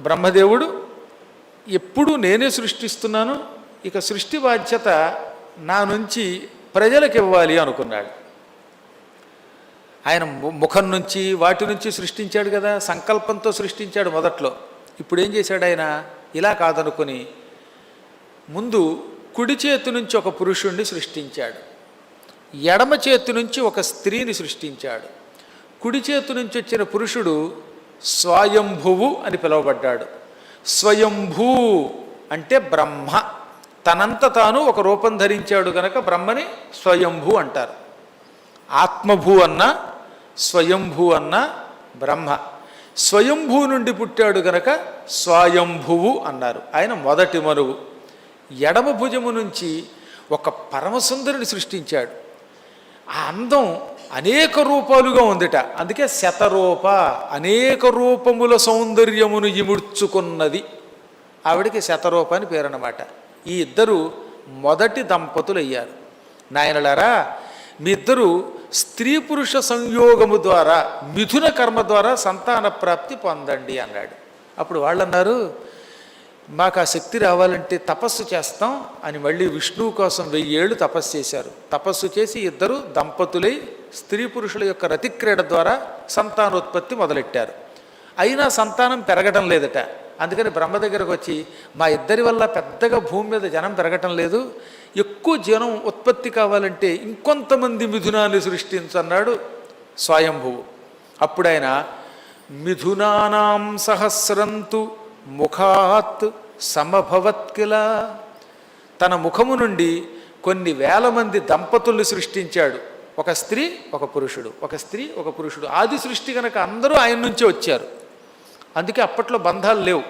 బ్రహ్మదేవుడు ఎప్పుడూ నేనే సృష్టిస్తున్నాను, ఇక సృష్టి బాధ్యత నా నుంచి ప్రజలకు ఇవ్వాలి అనుకున్నాడు. ఆయన ముఖం నుంచి వాటి నుంచి సృష్టించాడు కదా, సంకల్పంతో సృష్టించాడు మొదట్లో. ఇప్పుడు ఏం చేశాడు ఆయన? ఇలా కాదనుకుని ముందు కుడి చేతి నుంచి ఒక పురుషుణ్ణి సృష్టించాడు, ఎడమ చేతి నుంచి ఒక స్త్రీని సృష్టించాడు. కుడి చేతి నుంచి వచ్చిన పురుషుడు స్వయంభువు అని పిలువబడ్డాడు. స్వయంభూ అంటే బ్రహ్మ, తనంత తాను ఒక రూపం ధరించాడు గనక బ్రహ్మని స్వయంభూ అంటారు. ఆత్మభూ అన్న స్వయంభూ అన్న బ్రహ్మ. స్వయంభూ నుండి పుట్టాడు గనక స్వయంభువు అన్నారు. ఆయన మొదటి మనువు. ఎడమ భుజము నుంచి ఒక పరమసుందరుని సృష్టించాడు. ఆ అందం అనేక రూపాలుగా ఉందిట, అందుకే శతరూప, అనేక రూపముల సౌందర్యమును ఇముడ్చుకున్నది. ఆవిడికి శతరూప అని పేరన్నమాట. ఈ ఇద్దరు మొదటి దంపతులు అయ్యారు. నాయనలారా, మీ ఇద్దరు స్త్రీ పురుష సంయోగము ద్వారా మిథున కర్మ ద్వారా సంతాన ప్రాప్తి పొందండి అన్నాడు. అప్పుడు వాళ్ళు అన్నారు, మాకు ఆ శక్తి రావాలంటే తపస్సు చేస్తాం అని మళ్ళీ విష్ణువు కోసం 1000 ఏళ్ళు తపస్సు చేశారు. తపస్సు చేసి ఇద్దరు దంపతులై స్త్రీ పురుషుల యొక్క రతిక్రీడ ద్వారా సంతానోత్పత్తి మొదలెట్టారు. అయినా సంతానం పెరగటం లేదట. అందుకని బ్రహ్మ దగ్గరకు వచ్చి, మా ఇద్దరి వల్ల పెద్దగా భూమి మీద జనం పెరగటం లేదు, ఎక్కువ జనం ఉత్పత్తి కావాలంటే ఇంకొంతమంది మిథునాన్ని సృష్టించన్నాడు స్వయంభువు. అప్పుడు ఆయన మిథునానాం సహస్రంతు ముఖాత్ సమభవత్కిల, తన ముఖము నుండి కొన్ని వేల మంది దంపతుల్ని సృష్టించాడు. ఒక స్త్రీ ఒక పురుషుడు, ఒక స్త్రీ ఒక పురుషుడు. ఆది సృష్టి కనుక అందరూ ఆయన నుంచే వచ్చారు. అందుకే అప్పట్లో బంధాలు లేవు.